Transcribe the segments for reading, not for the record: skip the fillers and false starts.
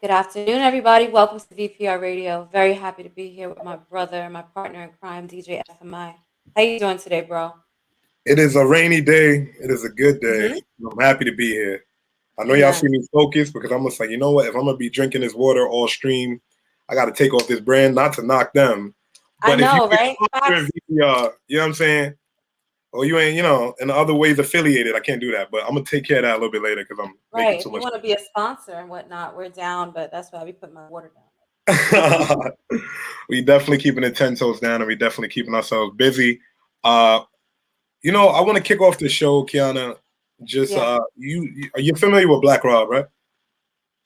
Good afternoon, everybody. Welcome to VPR Radio. Very happy to be here with my brother, my partner in crime, DJFMI. How you doing today, bro? It is a rainy day. It is a good day. Mm-hmm. I'm happy to be here. I know y'all see Amen. me focused because I'm just like, you know what? If I'm gonna be drinking this water all stream, I got to take off this brand. Not to knock them, I but if you know, get right? sponsor in Facts. VPR, you know what I'm saying? Or you ain't, in other ways affiliated. I can't do that, but I'm gonna take care of that a little bit later because I'm making Right. too If you much. want to be a sponsor and whatnot, we're down, but that's why we put my water down. We definitely keeping the 10 toes down, and we definitely keeping ourselves busy. Uh, I want to kick off the show, Kiana. Just Yeah. you're familiar with Black Rob, right?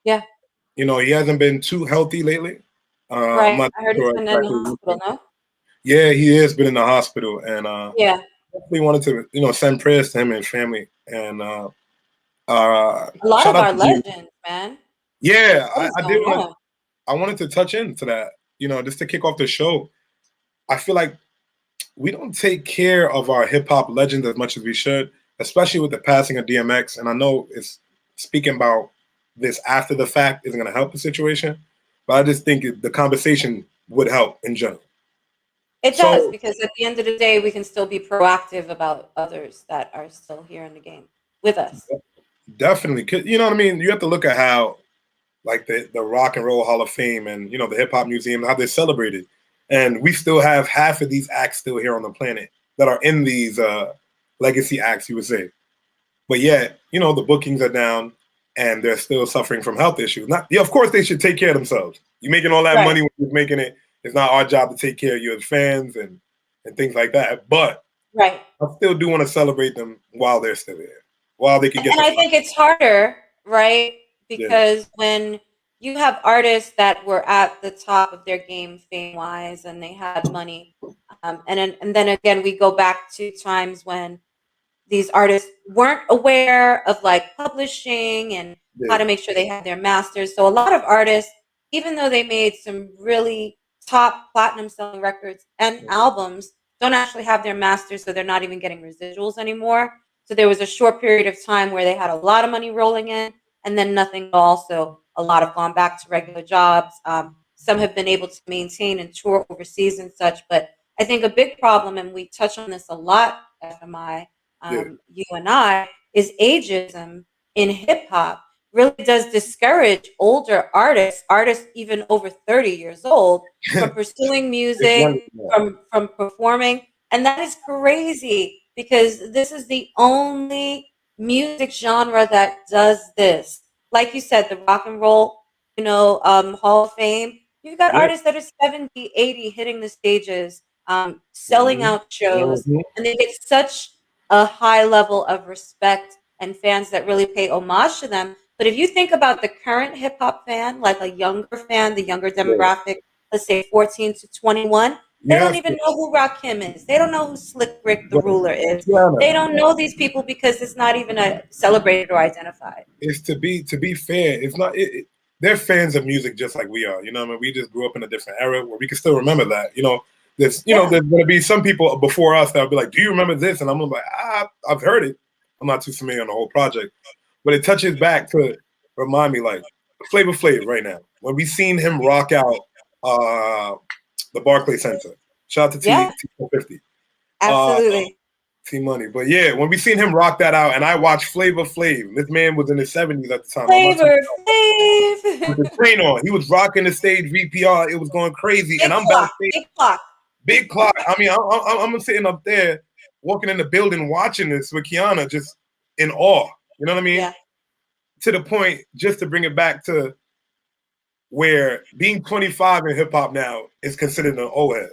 Yeah. He hasn't been too healthy lately. I'm Right. not I heard he's sure been in the exactly what. hospital, no? Yeah, he has been in the hospital, and Yeah. definitely wanted to, send prayers to him and his family. And A lot shout of out our to you. legends, man. Yeah, Like, what is I did going want to. on? I wanted to touch into that. Just to kick off the show. I feel like we don't take care of our hip hop legends as much as we should, especially with the passing of DMX. And I know it's speaking about this after the fact isn't going to help the situation, but I just think the conversation would help in general. It does, So because at the end of the day, we can still be proactive about others that are still here in the game with us. definitely, 'cause you know what I mean. You have to look at how, like the Rock and Roll Hall of Fame and the Hip Hop Museum, how they're celebrated, and we still have half of these acts still here on the planet that are in these legacy acts, you would say. But yet, the bookings are down, and they're still suffering from health issues. Not, yeah, of course, they should take care of themselves. You're making all that Right. money when you're making it. It's not our job to take care of you as fans and things like that. But Right. I still do want to celebrate them while they're still here, while they can get And the I fun. think it's harder, right? Yeah, Because when you have artists that were at the top of their game fame wise and they had money, and then again we go back to times when these artists weren't aware of like publishing and how yeah, to make sure they had their masters. So a lot of artists, even though they made some really top platinum selling records and albums, don't actually have their masters, so they're not even getting residuals anymore. So there was a short period of time where they had a lot of money rolling in and then nothing at all. So a lot have gone back to regular jobs. Some have been able to maintain and tour overseas and such. But I think a big problem, and we touch on this a lot, FMI, yeah. you and I, is ageism in hip hop really does discourage older artists even over 30 years old, from pursuing It's music, wonderful. from performing. And that is crazy because this is the only music genre that does this. Like you said, the rock and roll, Hall of Fame. You've got Yeah. artists that are 70, 80 hitting the stages, selling Mhm. out shows, Mhm. and they get such a high level of respect and fans that really pay homage to them. But if you think about the current hip hop fan, like a younger fan, the younger Yeah. demographic, let's say 14 to 21, they You don't have even to. know who Rakim is. They don't know who Slick Rick the But Ruler is. They Kiana, don't know these people because it's not even a celebrated or identified. it's to be fair. It's not. They're fans of music just like we are. You know, what I mean, we just grew up in a different era where we can still remember that. Yeah, There's going to be some people before us that'll be like, "Do you remember this?" And I'm like, I've heard it. I'm not too familiar on the whole project, but it touches back to remind me like Flavor Flav right now when we seen him rock out uh, the Barclays Center. Shout out to yeah, T50. absolutely. T Money. But yeah, when we seen him rock that out, and I watched Flavor Flav, this man was in his 70s at the time. I'm not too Flavor with the Flav. train on. He was rocking the stage VPR. It was going crazy, and Big I'm clock, backstage, big clock. big clock. I mean, I'm sitting up there, walking in the building, watching this with Kiana, just in awe. You know what I mean? Yeah, To the point, just to bring it back to where being 25 in hip hop now is considered an old head.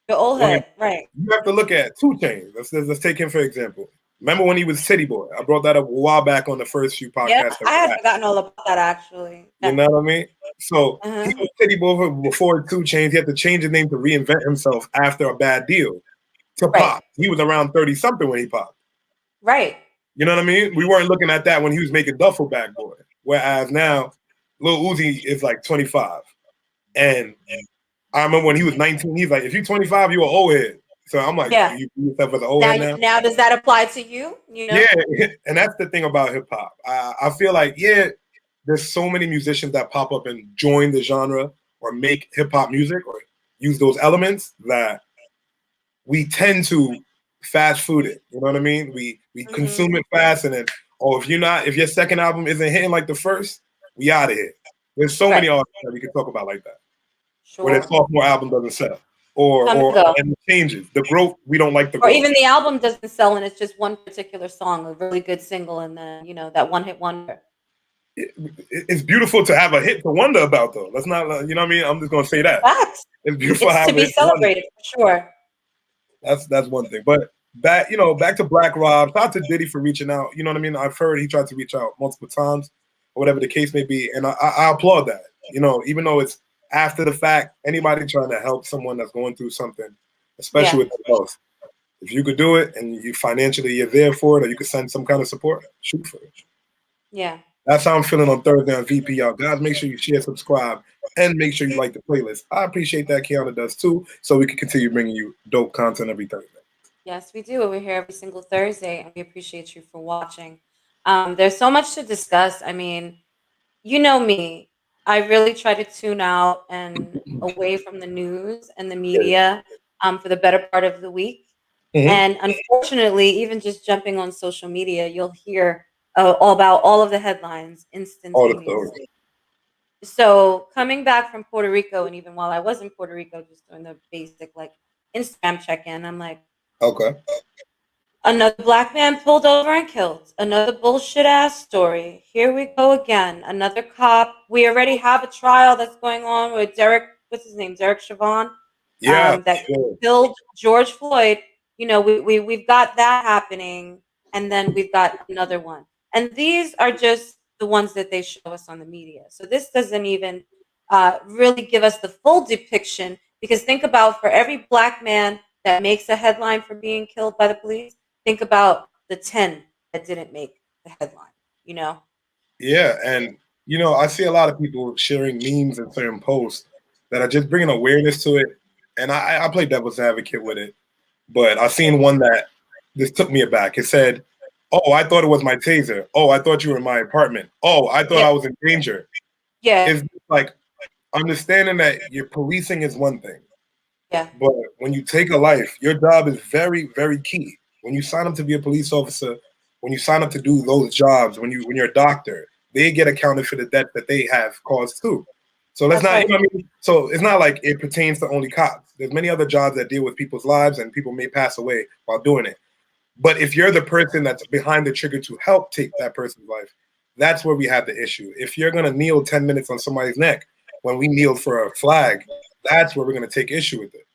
the old When head, right. you have to look at 2 Chainz. Let's take him for example. Remember when he was City Boy? I brought that up a while back on the first few Yeah, podcasts that I we had had. forgotten all about that actually. You Yeah. know what I mean? So he Uh-huh. was City Boy before 2 Chainz. He had to change his name to reinvent himself after a bad deal to Right. pop. He was around 30 something when he popped. Right. You know what I mean? We weren't looking at that when he was making Duffel Bag Boy. Whereas now, Lil Uzi is like 25. And I remember when he was 19, he's like, if you're 25, you're an old head. So I'm like, do Yeah. you view yourself as an old Now, head now? now does that apply to you? You Yeah, know? and that's the thing about hip hop. I feel like, yeah, there's so many musicians that pop up and join the genre or make hip hop music or use those elements that we tend to fast food it. You know what I mean? We consume it fast, and then if your second album isn't hitting like the first, we out of here. There's so many artists that we can talk about like that, where their sophomore album doesn't sell, and it changes the growth. We don't like the growth. Or even the album doesn't sell, and it's just one particular song, a really good single, and then that one hit wonder. It's beautiful to have a hit to wonder about, though. Let's not, you know what I mean? I'm just gonna say that. Facts. It's beautiful to be celebrated for sure. That's one thing. But back to Black Rob. Shout out to Diddy for reaching out. You know what I mean? I've heard he tried to reach out multiple times, or whatever the case may be, and I applaud that. Even though it's after the fact, anybody trying to help someone that's going through something, especially with the health, if you could do it and you're there for it, or you could send some kind of support, shoot for it. Yeah. That's how I'm feeling on Thursday on VPR. Guys, make sure you share, subscribe, and make sure you like the playlist. I appreciate that. Qiana does too, so we can continue bringing you dope content every Thursday. Yes, we do. We're here every single Thursday, and we appreciate you for watching. There's so much to discuss. I mean, you know me. I really try to tune out and away from the news and the media for the better part of the week. And unfortunately, even just jumping on social media, you'll hear all about all of the headlines instantaneously. So coming back from Puerto Rico, and even while I was in Puerto Rico, just doing the basic Instagram check-in, I'm like, okay, another black man pulled over and killed. Another bullshit ass story. Here we go again. Another cop. We already have a trial that's going on with Derek Chauvin. That killed George Floyd. We've got that happening, and then we've got another one. And these are just the ones that they show us on the media. So this doesn't even really give us the full depiction, because think about, for every black man that makes a headline for being killed by the police, think about the 10 that didn't make the headline, Yeah, and, I see a lot of people sharing memes and certain posts that are just bringing awareness to it. And I play devil's advocate with it. But I seen one that just took me aback. It said, "Oh, I thought it was my taser. Oh, I thought you were in my apartment. Oh, I thought I was in danger." Yeah. It's like understanding that your policing is one thing. Yeah. But when you take a life, your job is very, very key. When you sign up to be a police officer, when you sign up to do those jobs, when you're a doctor, they get accounted for the debt that they have caused too. So let's not, So it's not like it pertains to only cops. There's many other jobs that deal with people's lives, and people may pass away while doing it. But if you're the person that's behind the trigger to help take that person's life, that's where we have the issue. If you're going to kneel 10 minutes on somebody's neck when we kneel for a flag, that's where we're going to take issue with it.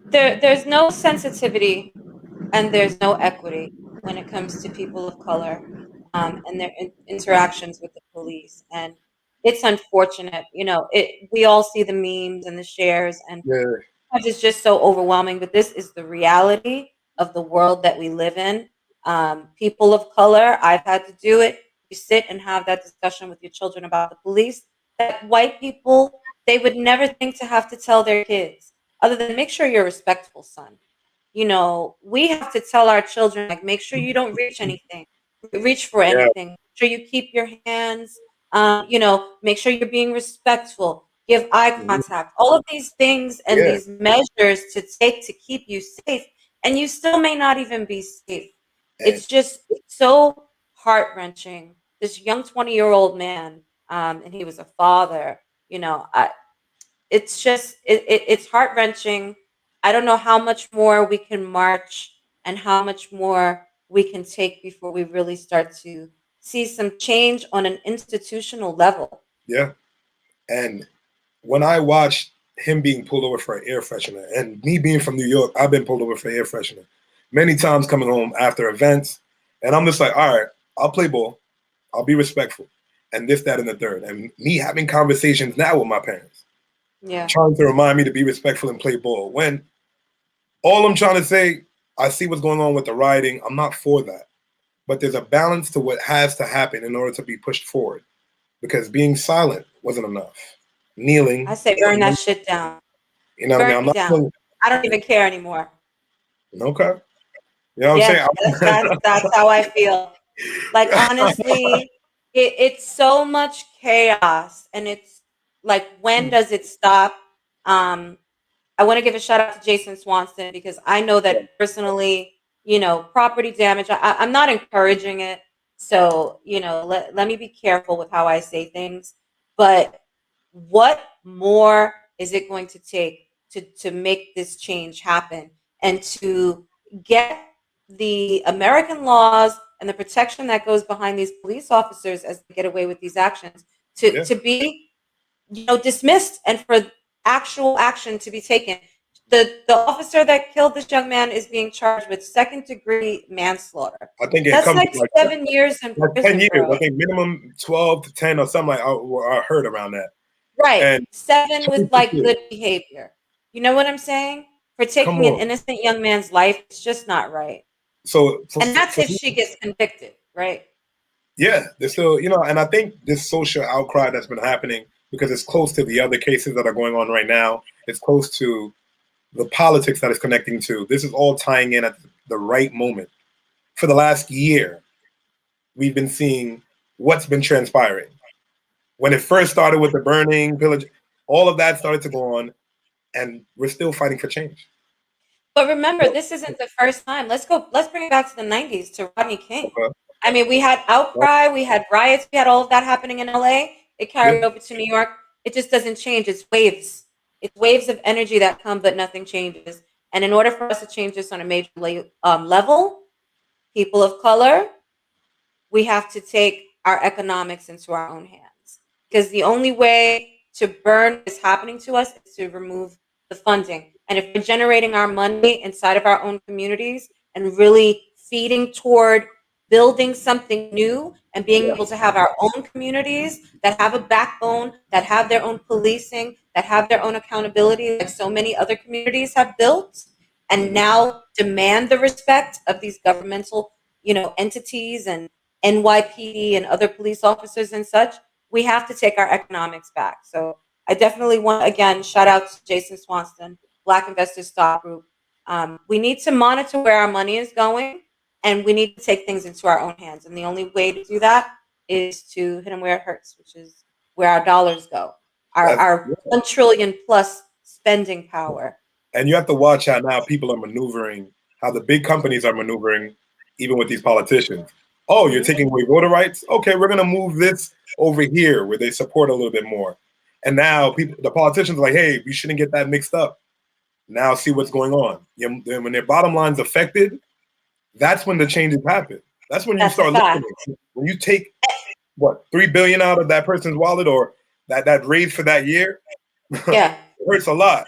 There's no sensitivity and there's no equity when it comes to people of color and their interactions with the police. And it's unfortunate. We all see the memes and the shares, and it's just so overwhelming. But this is the reality of the world that we live in. People of color, I've had to do it. You sit and have that discussion with your children about the police, that white people, they would never think to have to tell their kids, other than make sure you're a respectful son. We have to tell our children, make sure you don't reach for anything. Make sure you keep your hands, make sure you're being respectful, give eye contact, all of these things and these measures to take to keep you safe. And you still may not even be safe. It's just so heart-wrenching. This young 20-year-old man, and he was a father, it's just, it's heart-wrenching. I don't know how much more we can march and how much more we can take before we really start to see some change on an institutional level. Yeah. And when I watched him being pulled over for an air freshener, and me being from New York, I've been pulled over for air freshener many times coming home after events. And I'm just like, all right, I'll play ball. I'll be respectful. And this, that, and the third. And me having conversations now with my parents. Yeah. Trying to remind me to be respectful and play ball. When all I'm trying to say, I see what's going on with the rioting. I'm not for that. But there's a balance to what has to happen in order to be pushed forward. Because being silent wasn't enough. Kneeling. I say burn that shit down. You know what I mean? I don't even care anymore. Okay. You know what I'm saying? That's how I feel. Honestly, It's so much chaos, and it's like, when does it stop? Um, I want to give a shout out to Jason Swanson, because I know that personally, property damage, I'm not encouraging it. So, let me be careful with how I say things. But what more is it going to take to make this change happen, and to get the American laws and the protection that goes behind these police officers as they get away with these actions to be, dismissed, and for actual action to be taken? The officer that killed this young man is being charged with second-degree manslaughter. I think it That's comes like to like 7 years in 10 prison, years. bro. I think minimum 12 to 10 or something like I heard around that. Right. And 7 with like good behavior. You know what I'm saying? For come taking an on. innocent young man's life, it's just not right. So And that's for if she gets convicted, right? yeah, there's still, and I think this social outcry that's been happening because it's close to the other cases that are going on right now. It's close to the politics that it's connecting to. This is all tying in at the right moment. For the last year, we've been seeing what's been transpiring. When it first started with the burning, pillage, all of that started to go on, and we're still fighting for change. But remember, this isn't the first time. Let's bring it back to the 90s, to Rodney King. Okay. I mean, we had Outcry, we had riots, we had all of that happening in LA. It carried Yeah. over to New York. It just doesn't change. It's waves. It's waves of energy that come, but nothing changes. And in order for us to change this on a major level, people of color, we have to take our economics into our own hands. Because the only way to burn what is happening to us is to remove the funding. And if we're generating our money inside of our own communities and really feeding toward building something new and being able to have our own communities that have a backbone, that have their own policing, that have their own accountability, like so many other communities have built, and now demand the respect of these governmental, entities and NYPD and other police officers and such, we have to take our economics back. So I definitely want, again, shout out to Jason Swanson, Black Investors Stock Group. We need to monitor where our money is going, and we need to take things into our own hands. And the only way to do that is to hit them where it hurts, which is where our dollars go, our 1 trillion plus spending power. And you have to watch how now people are maneuvering, how the big companies are maneuvering, even with these politicians. Oh, you're taking away voter rights? Okay, we're going to move this over here where they support a little bit more. And now the politicians are like, hey, we shouldn't get that mixed up. Now see what's going on. When their bottom line's affected, that's when the changes happen. That's when you start looking at it. When you take, what, $3 billion out of that person's wallet, or that raise for that year, Yeah. it hurts a lot.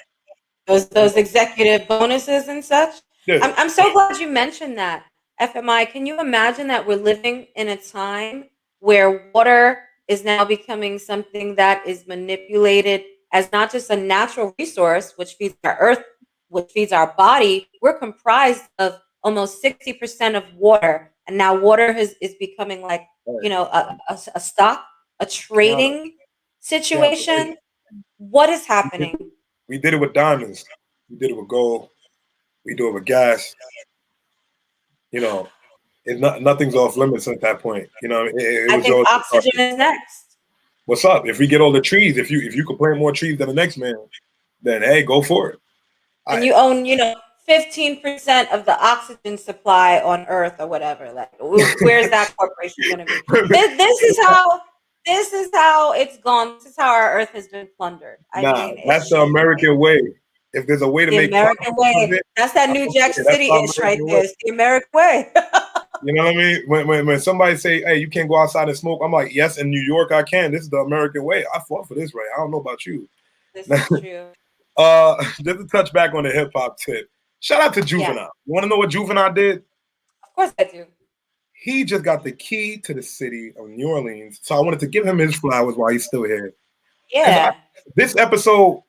Those executive bonuses and such. Yeah. I'm so glad you mentioned that. FMI, can you imagine that we're living in a time where water is now becoming something that is manipulated as not just a natural resource, which feeds our earth, which feeds our body? We're comprised of almost 60% of water. And now water is becoming like, a stock, a trading situation. What is happening? We did it with diamonds. We did it with gold. We do it with gas. Nothing's off limits at that point. I think oxygen is next. What's up? If we get all the trees, if you could plant more trees than the next man, then hey, go for it. And you own, 15% of the oxygen supply on Earth or whatever. Like, where's that corporation going to be? This is how it's gone. This is how our Earth has been plundered. That's the American way. If there's a way to make the American way, that's that New Jack City-ish right there. It's the American way. You know what I mean? When somebody say, "Hey, you can't go outside and smoke," I'm like, "Yes, in New York I can. This is the American way. I fought for this, right? I don't know about you." This is true. Just to touch back on the hip hop tip. Shout out to Juvenile. Yeah. You want to know what Juvenile did? Of course I do. He just got the key to the city of New Orleans, so I wanted to give him his flowers while he's still here. Yeah. This episode,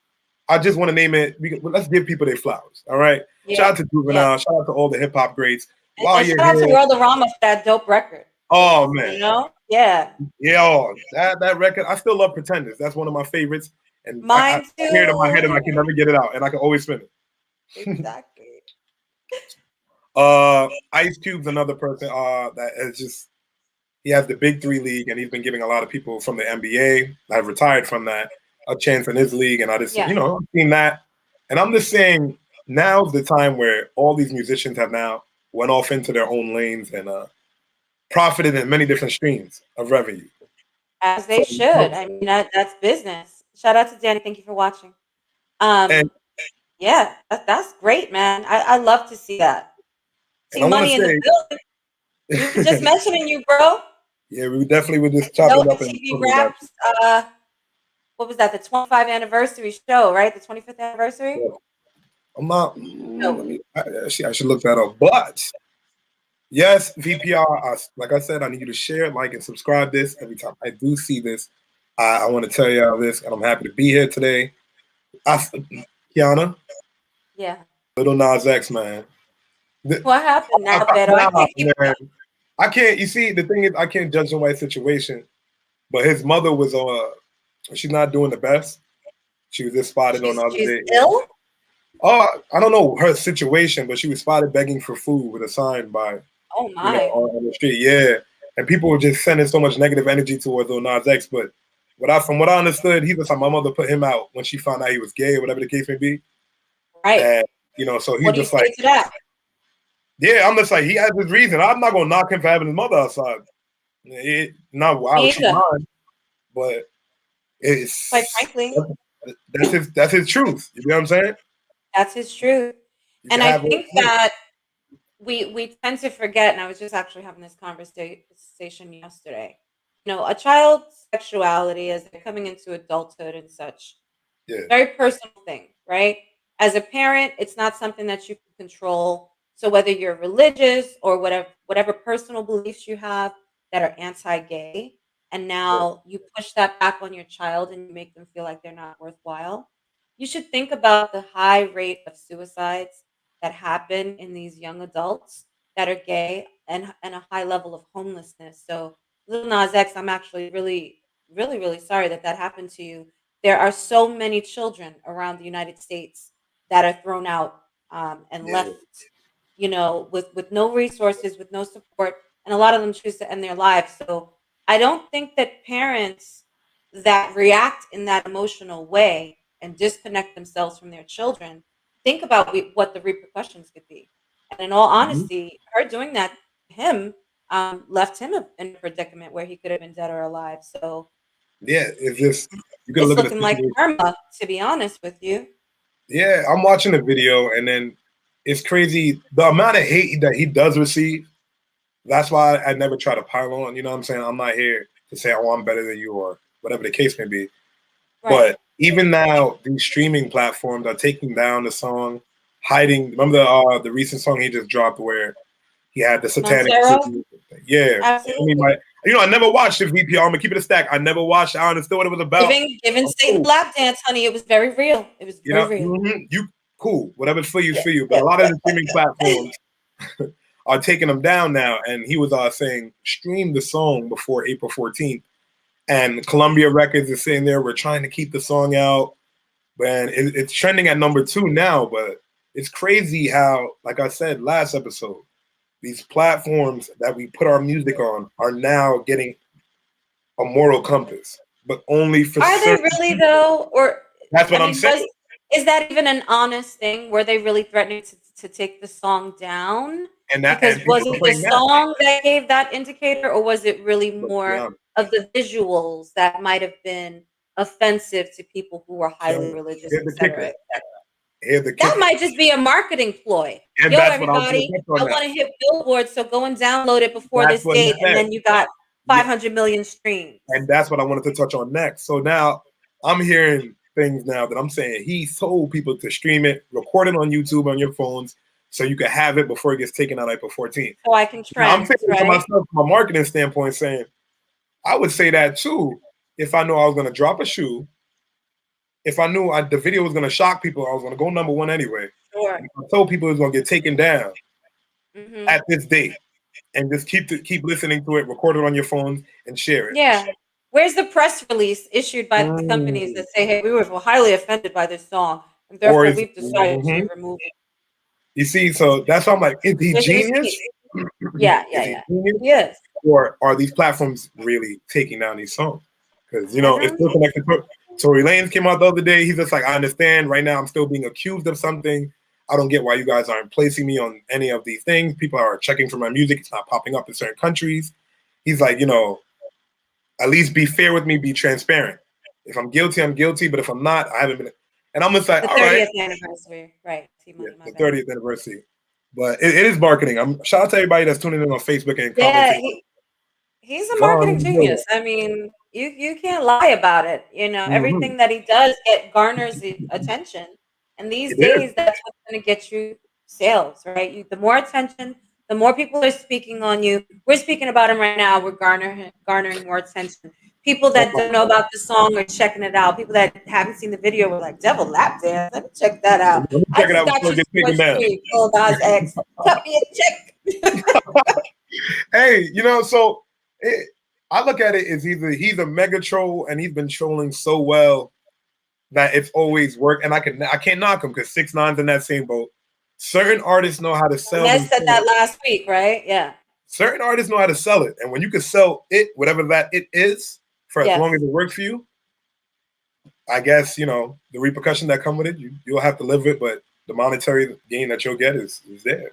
I just want to name it. Let's give people their flowers. All right. Yeah. Shout out to Juvenile. Yeah. Shout out to all the hip hop greats. And shout out to World-A-Rama for that dope record. Oh man. Yeah. Yeah. That record. I still love Pretenders. That's one of my favorites. And mine too. I hear it in my head and I can never get it out, and I can always spin it. Exactly. Ice Cube's another person that is just He has the Big Three League, and he's been giving a lot of people from the NBA that have retired from that a chance in his league. And I just, Yeah. I've seen that. And I'm just saying, now's the time where all these musicians have now went off into their own lanes and profited in many different streams of revenue. As they should. I mean, that's business. Shout out to Danny. Thank you for watching. And Yeah, that's great, man. I love to see that. See I want money to in the say, building. We were just mentioning you, bro. yeah, we definitely would just chop it up and TV Raps. What was that? The 25th anniversary show, right? The 25th anniversary. I'm not. No. I should look that up. But yes, VPR. Like I said, I need you to share, like, and subscribe. This every time I do see this, I want to tell y'all this, and I'm happy to be here today. Kiana, Yeah. Little Nas X, man. What happened now, Beto? I can't. You see, the thing is, I can't judge the white situation, but his mother was she's not doing the best. She was just spotted on the other day. Ill? Oh, I don't know her situation, but she was spotted begging for food with a sign by, on the street. Yeah, and people were just sending so much negative energy towards Lil Nas X. But from what I understood, he was like, my mother put him out when she found out he was gay, or whatever the case may be. Right. And so he's what just do you like, say to that? Yeah, I'm just like, he has his reason. I'm not gonna knock him for having his mother outside. Not why she's mine, but it's quite frankly, that's his truth. You know what I'm saying? That's his truth. And I think that we tend to forget, and I was just actually having this conversation yesterday. A child's sexuality as they're coming into adulthood and such, very personal thing, right? As a parent, it's not something that you can control. So whether you're religious or whatever personal beliefs you have that are anti-gay, and now you push that back on your child and you make them feel like they're not worthwhile, you should think about the high rate of suicides that happen in these young adults that are gay and a high level of homelessness. So Lil Nas X, I'm actually really, really, really sorry that happened to you. There are so many children around the United States that are thrown out and left, with no resources, with no support, and a lot of them choose to end their lives. So I don't think that parents that react in that emotional way and disconnect themselves from their children think about what the repercussions could be. And in all honesty, her doing that to him left him in a predicament where he could have been dead or alive. So yeah, it's looking like karma, to be honest with you. Yeah, I'm watching the video, and then it's crazy the amount of hate that he does receive. That's why I never try to pile on. You know what I'm saying? I'm not here to say, oh, I'm better than you or whatever the case may be. Right. But even now, these streaming platforms are taking down the song, hiding. Remember the recent song he just dropped where he had the satanic. Yeah. Absolutely. I mean, I never watched the VPR. I'm gonna keep it a stack. I never watched. I understood what it was about. Giving Satan lap dance, honey. It was very real. It was very real. Mm-hmm. You cool. Whatever's for you, for you. But a lot of the streaming platforms are taking them down now. And he was saying, stream the song before April 14th. And Columbia Records is saying we're trying to keep the song out. And it's trending at number 2 now. But it's crazy how, like I said last episode, these platforms that we put our music on are now getting a moral compass, but only for. Are they really though? Or that's what I'm saying. Is that even an honest thing? Were they really threatening to take the song down? And that because was it the song that gave that indicator, or was it really more of the visuals that might have been offensive to people who were highly religious? That might just be a marketing ploy. And yo, everybody, I want to hit Billboard, so go and download it before this date, and then you got 500 million streams. And that's what I wanted to touch on next. So now I'm hearing things now that I'm saying he told people to stream it, record it on YouTube on your phones, so you can have it before it gets taken out April 14th. So I can trend. I'm thinking to myself from a marketing standpoint, saying I would say that too if I knew I was going to drop a shoe. If I knew the video was going to shock people, I was going to go number 1 anyway. Sure. I told people it was going to get taken down at this date, and just keep listening to it, record it on your phones, and share it. Yeah. Where's the press release issued by the companies that say, "Hey, we were highly offended by this song, and therefore we've decided to remove it"? You see, so that's why I'm like, is he genius? Yeah, Is he yeah. genius? Yes. Or are these platforms really taking down these songs? Because I it's don't still know. connected to Tory Lanez came out the other day. He's just like, I understand right now I'm still being accused of something. I don't get why you guys aren't placing me on any of these things. People are checking for my music. It's not popping up in certain countries. He's like, at least be fair with me, be transparent. If I'm guilty, I'm guilty. But if I'm not, I haven't been. And I'm just like, The all right, 30th anniversary. Right. See yeah, money, my the bad. 30th anniversary. But it is marketing. Shout out to everybody that's tuning in on Facebook and Yeah, commenting. he's a marketing Von genius. I mean, you can't lie about it. Mm-hmm. Everything that he does garners the attention. And these It is. days, that's what's going to get you sales, right? The more attention, the more people are speaking on you. We're speaking about him right now. We're garnering more attention. People that don't know about the song are checking it out. People that haven't seen the video were like, "Devil Lap Dance, let me check that out." Let me I check it just out got before you it gets so taken much down. free, Lil Nas X. Cut me a check. Hey, so I look at it as either he's a mega troll and he's been trolling so well that it's always worked, and I can't knock him because 6ix9ine's in that same boat. Certain artists know how to sell Ned said themselves. that last week, right? Yeah. Certain artists know how to sell it, and when you can sell it, whatever that it is, for as Yes. long as it works for you, I guess the repercussion that come with it, you'll have to live with. But the monetary gain that you'll get is there.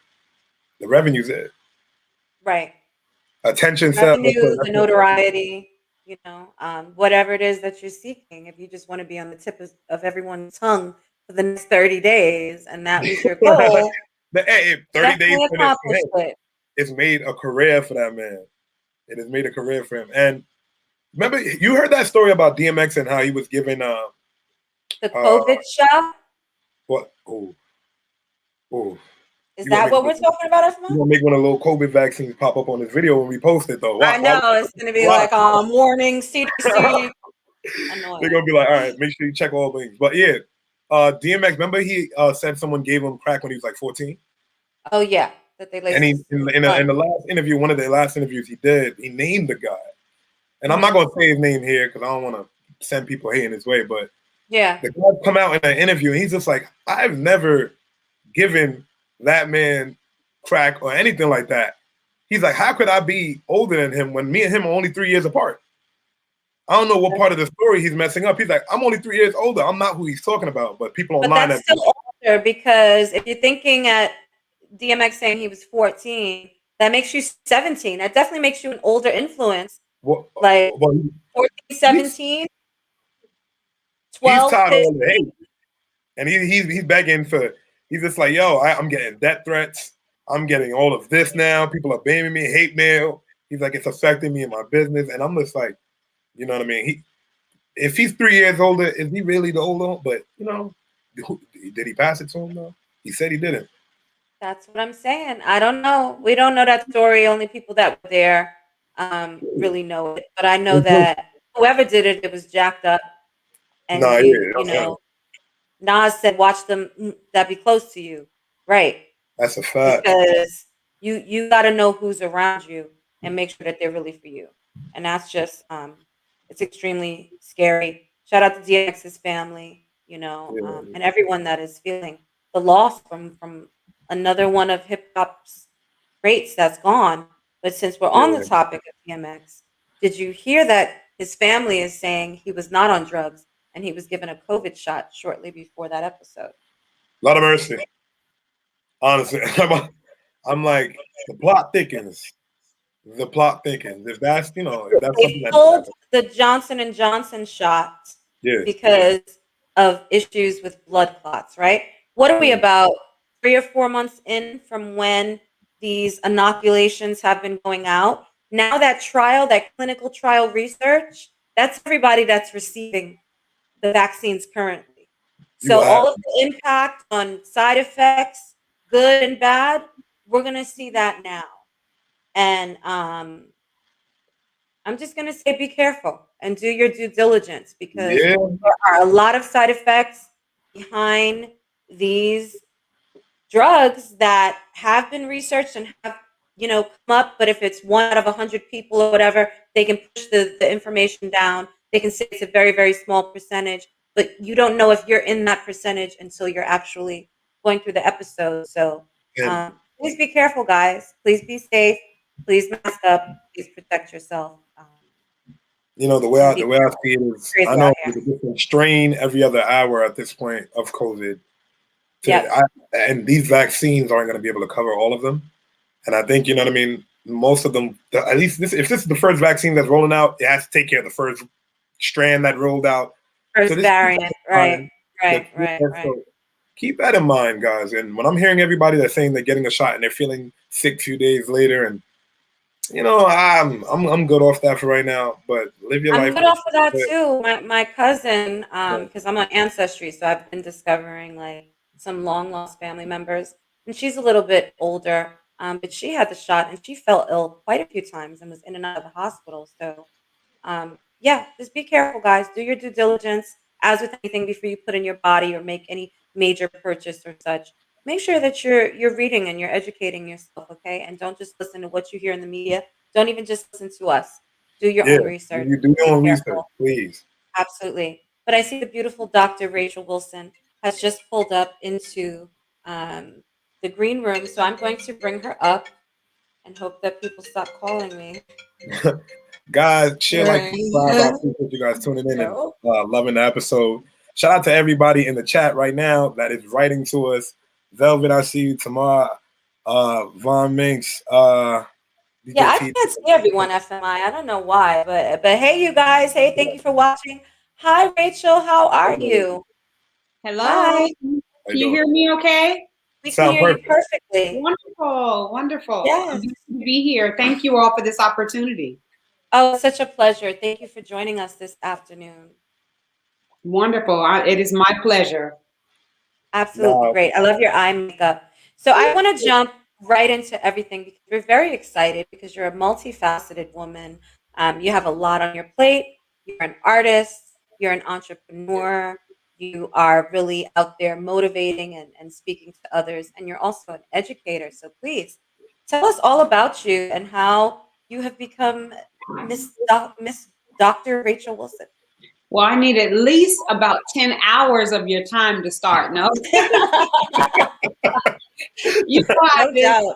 The revenue's there. Right. Attention sells. Revenue, the notoriety, whatever it is that you're seeking. If you just want to be on the tip of everyone's tongue for the next 30 days and that was your goal, 30 days definitely for this. accomplish it. It's made a career for that man. It has made a career for him. And remember, you heard that story about DMX and how he was given The COVID shot? what? Oh, Is you gonna that make what we're talking about, you FMO? gonna make one of the little COVID vaccines pop up on this video when we post it though. I Watch. know it's gonna be like warning CDC. They're Annoying. gonna be like, all right, make sure you check all things. But yeah, DMX. Remember he said someone gave him crack when he was like 14. Oh yeah, that they And laced he his in son. the last interview, one of the last interviews he did, he named the guy. And I'm not Mhm. gonna say his name here because I don't want to send people hating his way. But Yeah. the guy come out in an interview and he's just like, I've never given that man crack or anything like that. He's like, how could I be older than him when me and him are only 3 years apart? I don't know what part of the story he's messing up. He's like, I'm only 3 years older. I'm not who he's talking about. But people But online that's still older because if you're thinking at DMX saying he was 14, that makes you 17. That definitely makes you an older influence. Like well, 14, he's 17, he's 12, tired of all the 15. hate. And he's begging for, he's just like, yo, I'm getting death threats. I'm getting all of this now. People are blaming me, hate mail. He's like, it's affecting me in my business. And I'm just like, you know what I mean? If he's 3 years older, is he really the older? But, did he pass it to him though? He said he didn't. That's what I'm saying. I don't know. We don't know that story. Only people that were there really know it. But I know that whoever did it, it was jacked up. And Nah, yeah, Nas said, "Watch them that be close to you." Right. that's a fact. Because you got to know who's around you and make sure that they're really for you. And that's just it's extremely scary. Shout out to DX's family, and everyone that is feeling the loss from another one of hip hop's greats that's gone. But since we're on the topic of DMX, did you hear that his family is saying he was not on drugs and he was given a COVID shot shortly before that episode? A lot of mercy. Honestly, I'm like, the plot thickens. The plot thickens. If that's if that's something They that pulled the Johnson and Johnson shot yeah. because of issues with blood clots, right? What are we about 3 or 4 months in from when these inoculations have been going out? Now that clinical trial research, that's everybody that's receiving the vaccines currently. You So have all of the impact on side effects, good and bad, we're gonna see that now. And I'm just going to say be careful and do your due diligence because yeah. there are a lot of side effects behind these drugs that have been researched and have come up. But if it's 1 out of 100 people or whatever, they can push the information down. They can say it's a very, very small percentage, but you don't know if you're in that percentage until you're actually going through the episode. So And please be careful, guys. Please be safe. Please mask up. Please protect yourself. You know, the way And I be see it is, I crazy know out there's here. a different strain every other hour at this point of COVID. Yeah, And these vaccines aren't going to be able to cover all of them. And I think, you know what I mean, most of them, at least if this is the first vaccine that's rolling out, it has to take care of the first strand that rolled out. So first this variant. Right, right, right, right. so keep that in mind, guys. And when I'm hearing everybody that's saying they're getting a shot and they're feeling sick a few days later, and you know, I'm good off that for right now. But live your I'm life. good off of that too. My cousin, because I'm on Ancestry, so I've been discovering like some long lost family members, and she's a little bit older, but she had the shot and she felt ill quite a few times and was in and out of the hospital. So yeah, just be careful, guys. Do your due diligence. As with anything, before you put in your body or make any major purchase or such, make sure that you're reading and you're educating yourself, okay? And don't just listen to what you hear in the media. Don't even just listen to us. Do your Yeah, own research. you do Be your own research, careful. please. Absolutely. But I see the beautiful Dr. Rachel Wilson has just pulled up into um, the green room, so I'm going to bring her up and hope that people stop calling me. Guys, share, like, subscribe. I appreciate you guys tuning in and loving the episode. Shout out to everybody in the chat right now that is writing to us. Velvet, I see you. Tamar, Von Minx, Yeah, I DJ can't see everyone, FMI. I don't know why, but hey, you guys. Hey, thank you for watching. Hi, Rachel. How are you? Hello. Hi. Can How you you doing? hear me okay? We can Sound hear you perfect. perfectly. Wonderful. Wonderful. I'm Yes. happy to be here. Thank you all for this opportunity. Oh, it's such a pleasure. Thank you for joining us this afternoon. Wonderful. It is my pleasure. Absolutely Now, great. I love your eye makeup. So I want to jump right into everything because we're very excited because you're a multifaceted woman. You have a lot on your plate. You're an artist. You're an entrepreneur. You are really out there motivating and speaking to others. And you're also an educator. So please tell us all about you and how you have become Miss Dr. Rachel Wilson. Well, I need at least about 10 hours of your time to start. No? You have No doubt.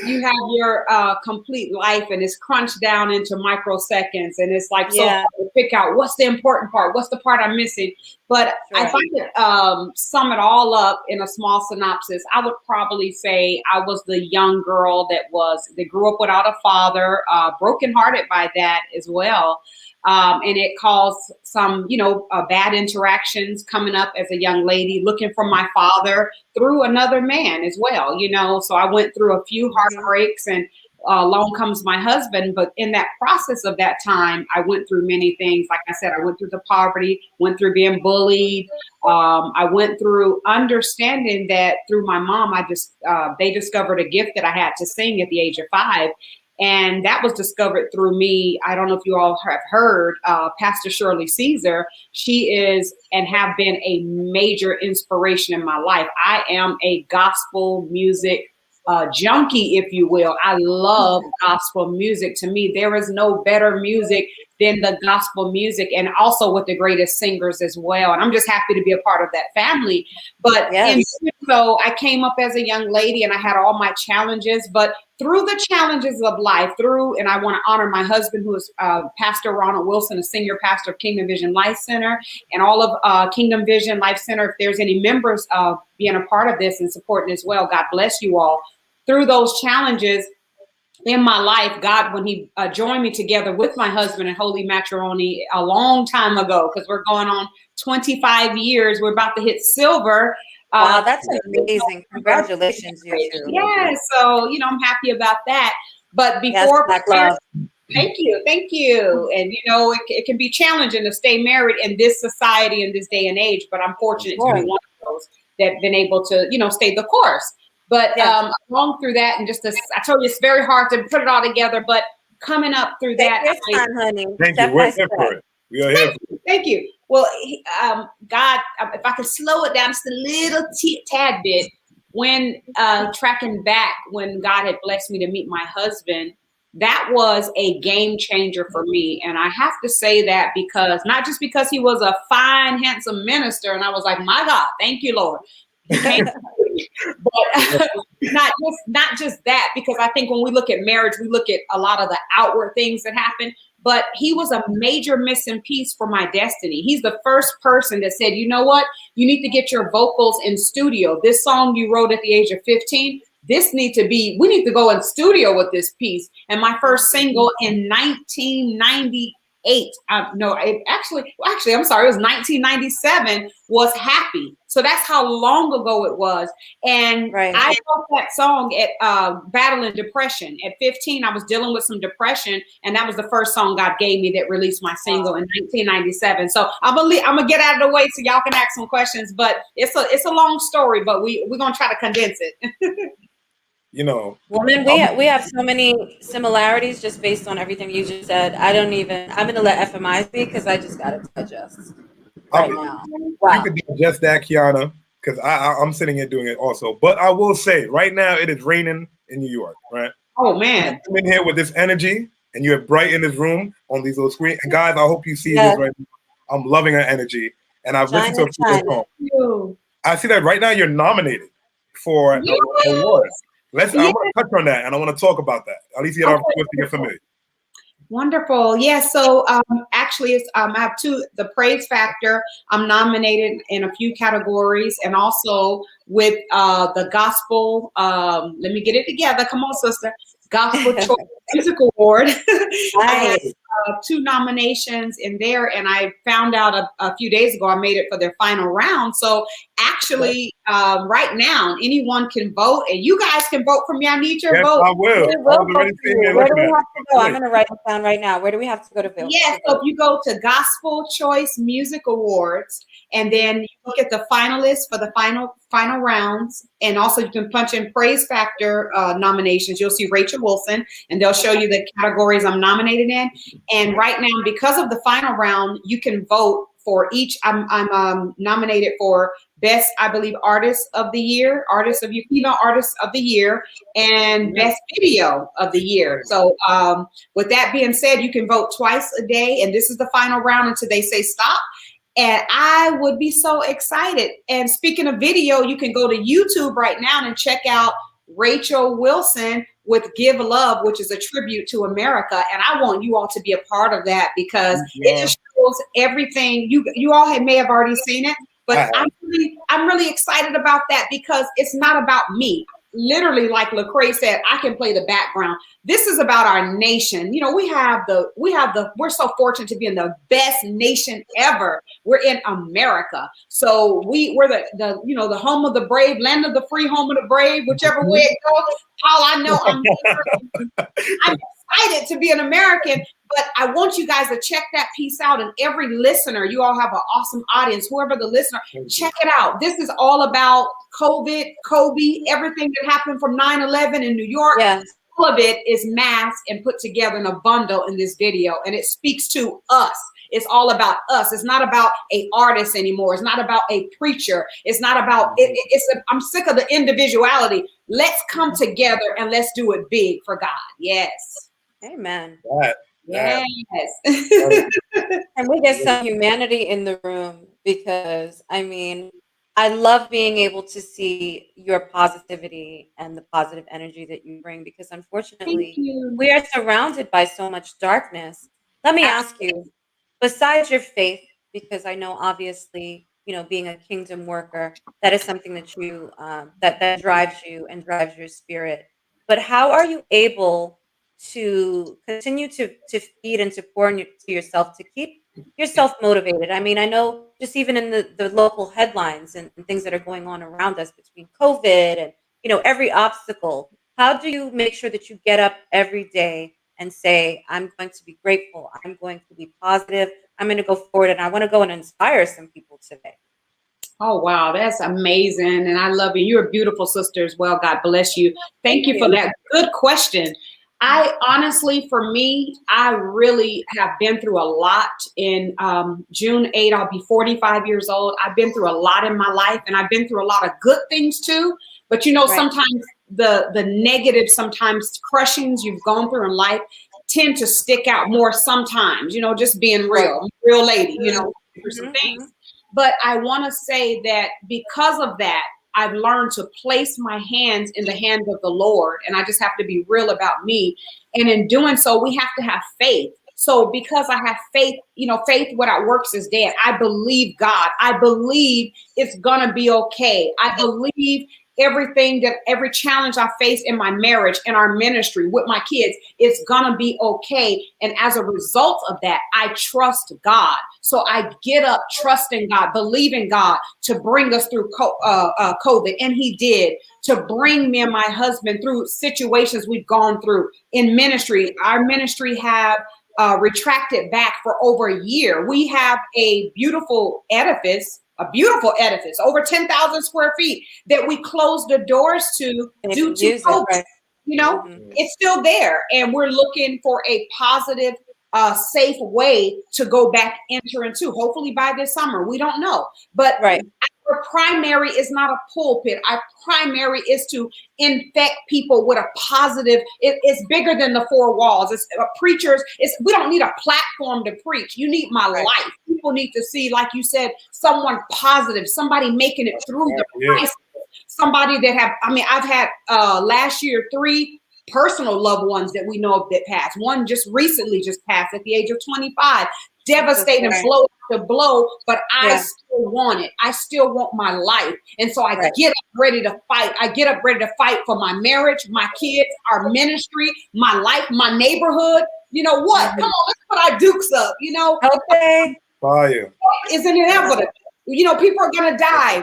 you have your complete life and it's crunched down into microseconds and it's like so Yeah. hard to pick out what's the important part, what's the part I'm missing. But Sure. if I could sum it all up in a small synopsis, I would probably say I was the young girl that grew up without a father, brokenhearted by that as well. And it caused some, bad interactions coming up as a young lady, looking for my father through another man as well, So I went through a few heartbreaks and along comes my husband. But in that process of that time, I went through many things. Like I said, I went through the poverty, went through being bullied. I went through understanding that through my mom, they discovered a gift that I had to sing at the age of 5. And that was discovered through me. I don't know if you all have heard Pastor Shirley Caesar. She is and have been a major inspiration in my life. I am a gospel music junkie, if you will. I love gospel music. To me, there is no better music than the gospel music, and also with the greatest singers as well. And I'm just happy to be a part of that family. But so I came up as a young lady and I had all my challenges, but through the challenges of life, and I want to honor my husband, who is Pastor Ronald Wilson, a senior pastor of Kingdom Vision Life Center, and all of Kingdom Vision Life Center. If there's any members being a part of this and supporting as well, God bless you all. Through those challenges in my life, God, when he joined me together with my husband in holy matrimony a long time ago, because we're going on 25 years, we're about to hit silver. Wow, that's amazing. Congratulations, you two. Yeah, so, I'm happy about that. But before, love. Thank you. And, it can be challenging to stay married in this society, in this day and age, but I'm fortunate to be one of those that have been able to, stay the course. But along through that, and I told you, it's very hard to put it all together, but coming up through that. Time, honey. Thank you. We're here for it. We are here for it. Thank you. Well, God, if I could slow it down just a little tad bit, when tracking back, when God had blessed me to meet my husband, that was a game changer for me. And I have to say that because not just because he was a fine, handsome minister, and I was like, my God, thank you, Lord. He came But not just that, because I think when we look at marriage, we look at a lot of the outward things that happen. But he was a major missing piece for my destiny. He's the first person that said, you know what? You need to get your vocals in studio. This song you wrote at the age of 15, we need to go in studio with this piece. And my first single in 1998, I'm sorry, it was 1997, was Happy. So that's how long ago it was. And I wrote that song at battling depression. At 15, I was dealing with some depression, and that was the first song God gave me that released my single in 1997. So I'm gonna get out of the way so y'all can ask some questions. But it's a long story, but we're gonna try to condense it. You know, woman, we have so many similarities just based on everything you just said. I'm gonna let FMI speak because I just gotta digest right now. Wow. You could digest that, Qiana, because I'm sitting here doing it also. But I will say, right now it is raining in New York, right? Oh man, I'm in here with this energy, and you're bright in this room on these little screens. And guys, I hope you see this right now. I'm loving her energy, and I've listened to a few songs. I see that right now you're nominated for an award. I want to touch on that, and I want to talk about that. At least you have to get familiar. Wonderful. Yeah. So actually, it's I have the Praise Factor. I'm nominated in a few categories, and also with the Gospel. Let me get it together. Come on, sister. Gospel Choice Music Award. I had 2 nominations in there, and I found out a few days ago I made it for their final round. So actually, right now, anyone can vote, and you guys can vote for me. I need your vote. I will. Where do we have to go? I'm going to write it down right now. Where do we have to go to vote? Yes, so if you go to Gospel Choice Music Awards, and then you look at the finalists for the final rounds, and also you can punch in Praise Factor nominations. You'll see Rachel Wilson, and they'll show you the categories I'm nominated in. And right now, because of the final round, you can vote for each. I'm nominated for Best, I believe, Artist of the Year, Female Artist of the Year, and Best Video of the Year. So with that being said, you can vote twice a day, and this is the final round until they say stop. And I would be so excited. And speaking of video, you can go to YouTube right now and check out Rachel Wilson with Give Love, which is a tribute to America. And I want you all to be a part of that, because it just shows everything. You all may have already seen it, but I'm really excited about that, because it's not about me. Literally, like Lecrae said, I can play the background. This is about our nation. You know, we're so fortunate to be in the best nation ever. We're in America. So we're the home of the brave, land of the free, home of the brave, whichever way it goes. All I know, I'm excited to be an American, but I want you guys to check that piece out. And every listener, you all have an awesome audience. Whoever the listener, check it out. This is all about COVID, Kobe, everything that happened from 9/11 in New York. Yes. All of it is masked and put together in a bundle in this video, and it speaks to us. It's all about us. It's not about an artist anymore. It's not about a preacher. It's not about it. I'm sick of the individuality. Let's come together and let's do it big for God. Yes. Amen. Yes. And we get some humanity in the room, because I love being able to see your positivity and the positive energy that you bring, because unfortunately we are surrounded by so much darkness. Let me ask you, besides your faith, because I know obviously, being a kingdom worker, that is something that you that drives you and drives your spirit. But how are you able to continue to feed and to pour into yourself, to keep yourself motivated? I know just even in the local headlines and things that are going on around us between COVID and, every obstacle, how do you make sure that you get up every day and say, I'm going to be grateful, I'm going to be positive, I'm going to go forward, and I want to go and inspire some people today? Oh, wow. That's amazing. And I love you. You're a beautiful sister as well. God bless you. Thank you for that good question. I honestly, for me, I really have been through a lot. In June 8th, I'll be 45 years old. I've been through a lot in my life, and I've been through a lot of good things too. But sometimes the negative, sometimes crushings you've gone through in life tend to stick out more sometimes, just being real lady, through some things. But I want to say that because of that, I've learned to place my hands in the hand of the Lord. And I just have to be real about me. And in doing so, we have to have faith. So because I have faith, faith without works is dead. I believe God. I believe it's going to be okay. I believe every challenge I face in my marriage, in our ministry, with my kids, it's going to be okay. And as a result of that, I trust God. So I get up trusting God, believing God to bring us through COVID. And he did, to bring me and my husband through situations we've gone through in ministry. Our ministry have retracted back for over a year. We have a beautiful edifice, over 10,000 square feet that we closed the doors to due to COVID. Right. It's still there. And we're looking for a positive, safe way to go back, enter into, hopefully by this summer. We don't know. But our primary is not a pulpit. Our primary is to infect people with a positive. It's bigger than the four walls. It's preachers. We don't need a platform to preach. You need my life. People need to see, like you said, someone positive, somebody making it through the crisis. Somebody that I've had last year 3 personal loved ones that we know of that passed. One just recently passed at the age of 25. Devastating, blow to blow, but I still want it. I still want my life. And so I get up ready to fight. I get up ready to fight for my marriage, my kids, our ministry, my life, my neighborhood. You know what? Come on, let's put our dukes up, Okay. Fire. Isn't it evident? People are going to die.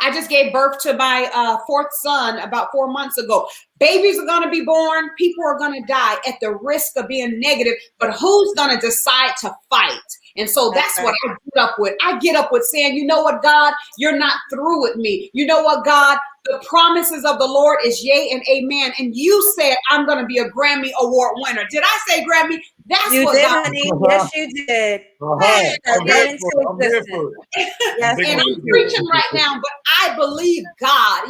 I just gave birth to my 4th son about 4 months ago. Babies are going to be born. People are going to die at the risk of being negative. But who's going to decide to fight? And so that's what I get up with. I get up with saying, you know what, God, you're not through with me. You know what, God, the promises of the Lord is yea and amen. And you said I'm going to be a Grammy Award winner. Did I say Grammy? That's you what did, God honey. Yes, you did. Yes, and I'm preaching right now, but I believe God.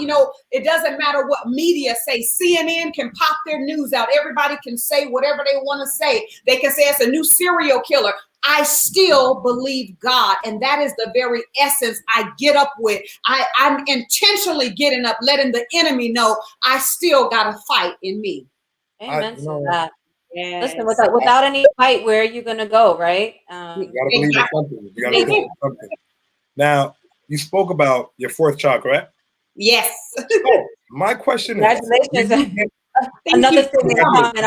It doesn't matter what media say. CNN can pop their news out. Everybody can say whatever they want to say. They can say it's a new serial killer. I still believe God. And that is the very essence I get up with. I'm intentionally getting up, letting the enemy know I still got a fight in me. Amen to that. Yes. Listen, without any fight, where are you going to go, right? You gotta believe in something. You gotta believe in something. Now, you spoke about your 4th child, correct? Yes. So, my question congratulations. Another thing in common.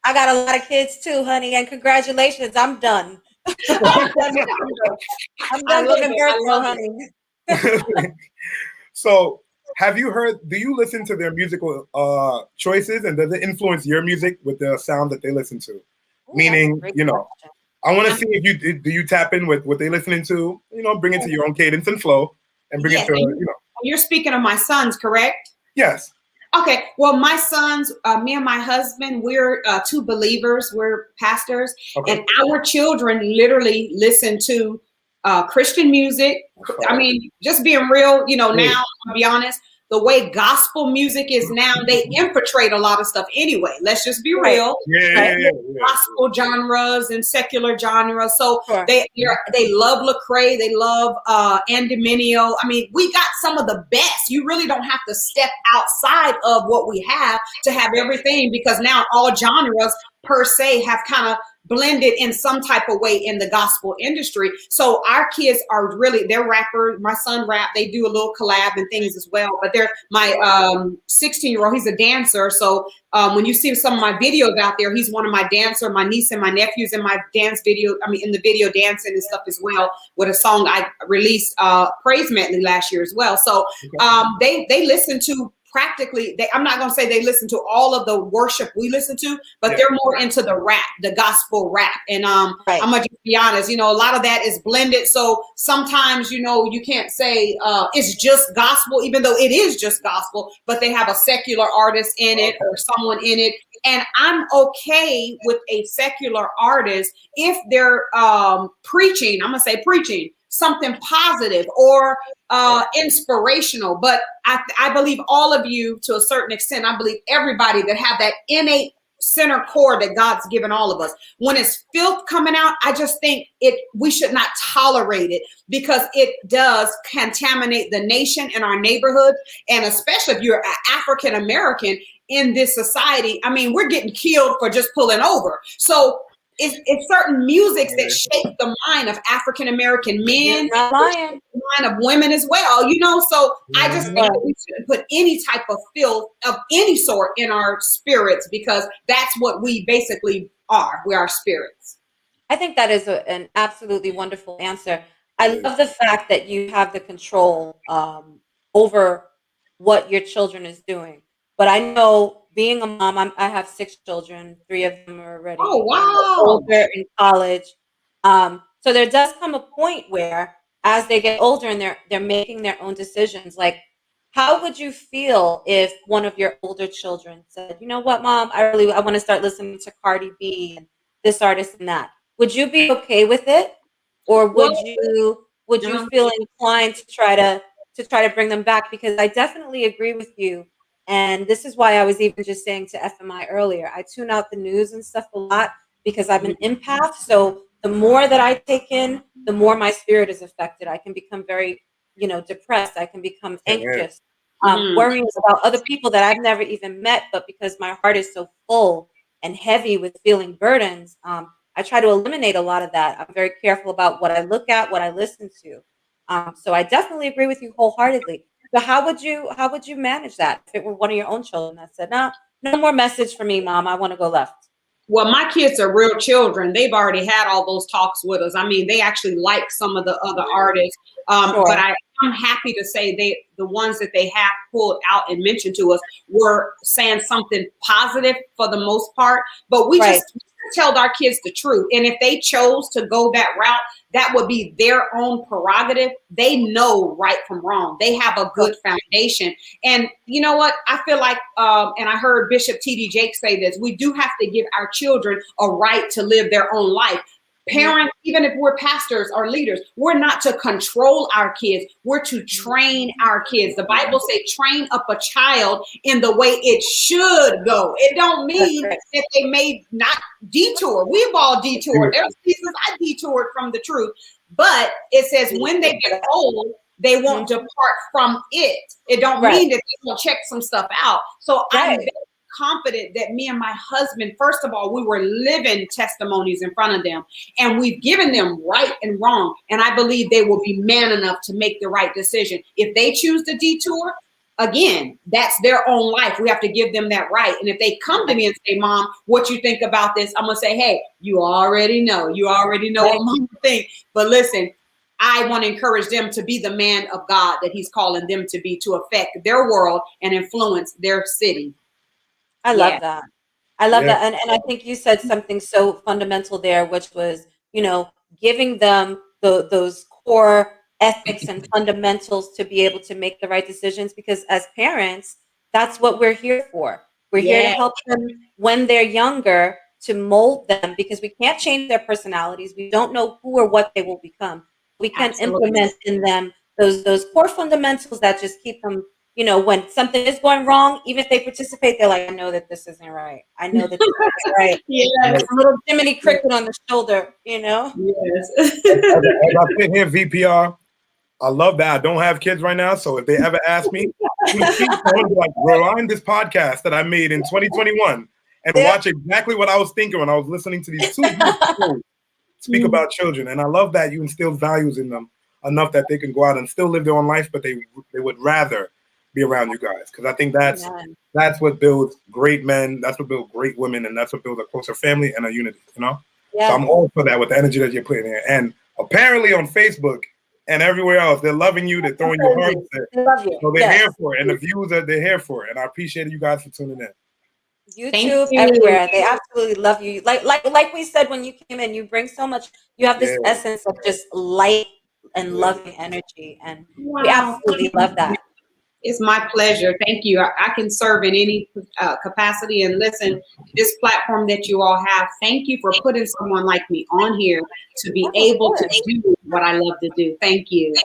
I got a lot of kids too, honey, and congratulations. I'm done. I'm done giving birth, honey. So, do you listen to their musical choices, and does it influence your music with the sound that they listen to? Meaning, I want to see if do you tap in with what they're listening to, bring it to your own cadence and flow, and bring it to, You're speaking of my sons, correct? Yes. Okay. Well, my sons, me and my husband, we're 2 believers. We're pastors, and our children literally listen to Christian music. I mean, just being real, now, I'll be honest, the way gospel music is now, they infiltrate a lot of stuff anyway. Let's just be real. Gospel genres and secular genres. So they love Lecrae. They love Andy Mineo. I mean, we got some of the best. You really don't have to step outside of what we have to have everything, because now all genres per se have kind of blended in some type of way in the gospel industry. So our kids they're rappers. My son rap. They do a little collab and things as well. But my 16-year-old, he's a dancer. So when you see some of my videos out there, he's one of my dancers. My niece and my nephew's in my dance video. In the video dancing and stuff as well, with a song I released, Praise Medley last year as well. So they listen to practically, I'm not going to say they listen to all of the worship we listen to, but they're more into the rap, the gospel rap. And I'm going to just be honest, a lot of that is blended. So sometimes, you can't say it's just gospel, even though it is just gospel, but they have a secular artist in it or someone in it. And I'm okay with a secular artist if they're preaching, I'm going to say preaching something positive or inspirational. But I believe all of you, to a certain extent, I believe everybody that have that innate center core that God's given all of us. When it's filth coming out, I just think we should not tolerate it, because it does contaminate the nation and our neighborhood. And especially if you're an African American in this society, I mean, we're getting killed for just pulling over. So it's certain music that shape the mind of African American men, the mind of women as well, you know. So I just think that we shouldn't put any type of filth of any sort in our spirits, because that's what we basically are. We are spirits. I think that is an absolutely wonderful answer. I love the fact that you have the control over what your children is doing. But I know, being a mom, I have 6 children. 3 of them are already older in college. So there does come a point where, as they get older and they're making their own decisions, like, how would you feel if one of your older children said, you know what, Mom, I want to start listening to Cardi B and this artist and that? Would you be okay with it, or would you feel inclined to try to bring them back? Because I definitely agree with you. And this is why I was even just saying to FMI earlier, I tune out the news and stuff a lot, because I'm an empath. So the more that I take in, the more my spirit is affected. I can become very, depressed. I can become anxious, worrying about other people that I've never even met. But because my heart is so full and heavy with feeling burdens, I try to eliminate a lot of that. I'm very careful about what I look at, what I listen to. So I definitely agree with you wholeheartedly. So how would you manage that if it were one of your own children that said, no more message for me, Mom, I want to go left? Well, my kids are real children. They've already had all those talks with us. I mean, they actually like some of the other artists. But I'm happy to say the ones that they have pulled out and mentioned to us were saying something positive for the most part. But we just tell our kids the truth. And if they chose to go that route, that would be their own prerogative. They know right from wrong. They have a good foundation. And you know what? I feel like, and I heard Bishop T.D. Jakes say this, we do have to give our children a right to live their own life. Parents, even if we're pastors or leaders, we're not to control our kids. We're to train our kids. The Bible says, train up a child in the way it should go. It don't mean that they may not detour. We've all detoured. There's pieces I detoured from the truth. But it says when they get old, they won't depart from it. It don't mean that they will check some stuff out. So I'm very confident that me and my husband, first of all, we were living testimonies in front of them, and we've given them right and wrong. And I believe they will be man enough to make the right decision. If they choose to detour, again, that's their own life. We have to give them that right. And if they come to me and say, Mom, what you think about this? I'm going to say, hey, you already know what Mom thinks. But listen, I want to encourage them to be the man of God that he's calling them to be, to affect their world and influence their city. I love that. I love that. And I think you said something so fundamental there, which was, giving them those core ethics and fundamentals to be able to make the right decisions. Because as parents, that's what we're here for. We're here to help them when they're younger, to mold them, because we can't change their personalities. We don't know who or what they will become. We can implement in them those core fundamentals that just keep them, when something is going wrong, even if they participate, they're like, I know that this isn't right. I know that this isn't right. There's a little Jiminy Cricket on the shoulder, Yes. As I sit here, VPR, I love that I don't have kids right now. So if they ever ask me, please like, rewind this podcast that I made in 2021 and watch exactly what I was thinking when I was listening to these two people speak about children. And I love that you instill values in them enough that they can go out and still live their own life, but they would rather be around you guys, because I think that's what builds great men, that's what builds great women, and that's what builds a closer family and a unity. So I'm all for that with the energy that you're putting in. And apparently on Facebook and everywhere else, they're loving you, they're throwing you hearts, so they're here for it, and the views that they're here for it. And I appreciate you guys for tuning in. YouTube, everywhere, they absolutely love you. Like we said when you came in, you bring so much. You have this essence of just light and loving energy, and we absolutely love that. It's my pleasure. Thank you. I can serve in any capacity. And listen, this platform that you all have, thank you for putting someone like me on here to be able to do what I love to do. Thank you.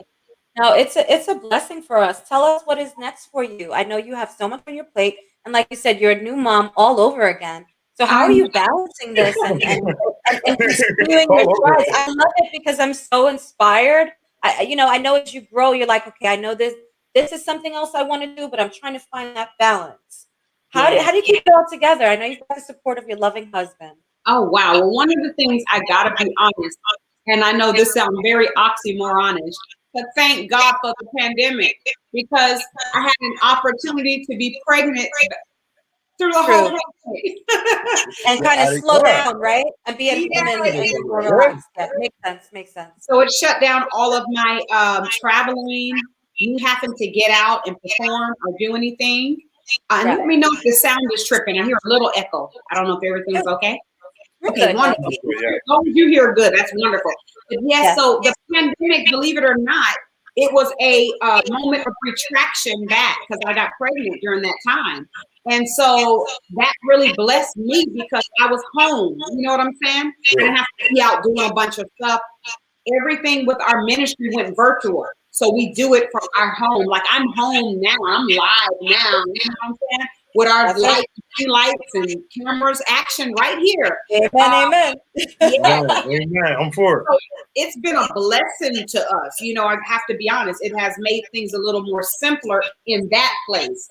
No, it's a blessing for us. Tell us what is next for you. I know you have so much on your plate. And like you said, you're a new mom all over again. So how are you balancing this and continuing your strides? I love it because I'm so inspired. I know as you grow, you're like, okay, I know this is something else I want to do, but I'm trying to find that balance. How do you keep it all together? I know you've got the support of your loving husband. Oh, wow. Well, one of the things I got to be honest, and I know this sounds very oxymoronish, but thank God for the pandemic, because I had an opportunity to be pregnant through the whole pandemic. And kind of slow down, right? And be a human and more relaxed. Yeah, makes sense. So it shut down all of my traveling, me having to get out and perform or do anything. And let me know if the sound is tripping. I hear a little echo. I don't know if everything's okay. Okay, wonderful. As long as you hear good, that's wonderful. But yes, so the pandemic, believe it or not, it was a moment of retraction back because I got pregnant during that time. And so that really blessed me because I was home. You know what I'm saying? I didn't have to be out doing a bunch of stuff. Everything with our ministry went virtual. So we do it from our home. Like I'm home now. I'm live now. You know what I'm saying? With our lights and cameras, action right here. Amen. Amen. I'm for it. So it's been a blessing to us. You know, I have to be honest. It has made things a little more simpler in that place.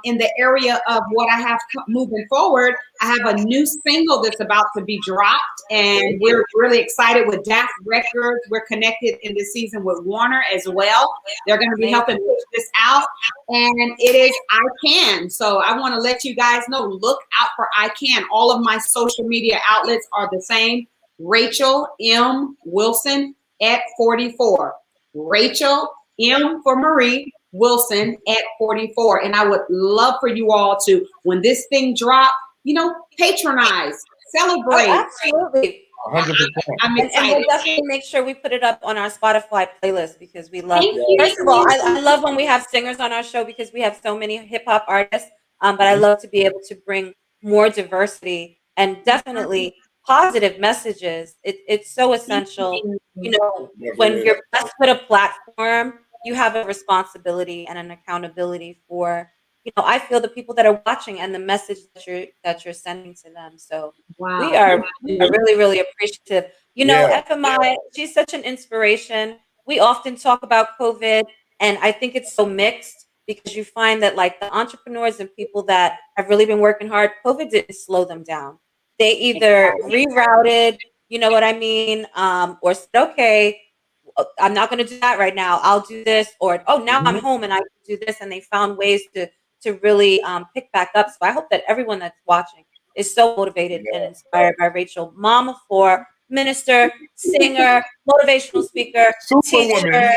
In the area of what I have moving forward, I have a new single that's about to be dropped, and we're really excited with Daft Records. We're connected in this season with Warner as well. They're going to be helping push this out, and it is I Can. So I want to let you guys know, look out for I Can. All of my social media outlets are the same. Rachel M. Wilson at 44. Rachel M. for Marie Wilson at 44. And I would love for you all to, when this thing drop, patronize, celebrate. Oh, absolutely. 100%. I'm excited. And we'll definitely make sure we put it up on our Spotify playlist because we love First of all, I love when we have singers on our show because we have so many hip hop artists. But I love to be able to bring more diversity and definitely positive messages. It's so essential. When you're blessed with a platform, you have a responsibility and an accountability for, I feel the people that are watching and the message that you're sending to them. So we are really, really appreciative. FMI, she's such an inspiration. We often talk about COVID, and I think it's so mixed because you find that like the entrepreneurs and people that have really been working hard, COVID didn't slow them down. They either rerouted, you know what I mean, or said, okay, I'm not going to do that right now. I'll do this, or now I'm home and I can do this. And they found ways to really pick back up. So I hope that everyone that's watching is so motivated and inspired by Rachel, mom of four, minister, singer, motivational speaker, teacher,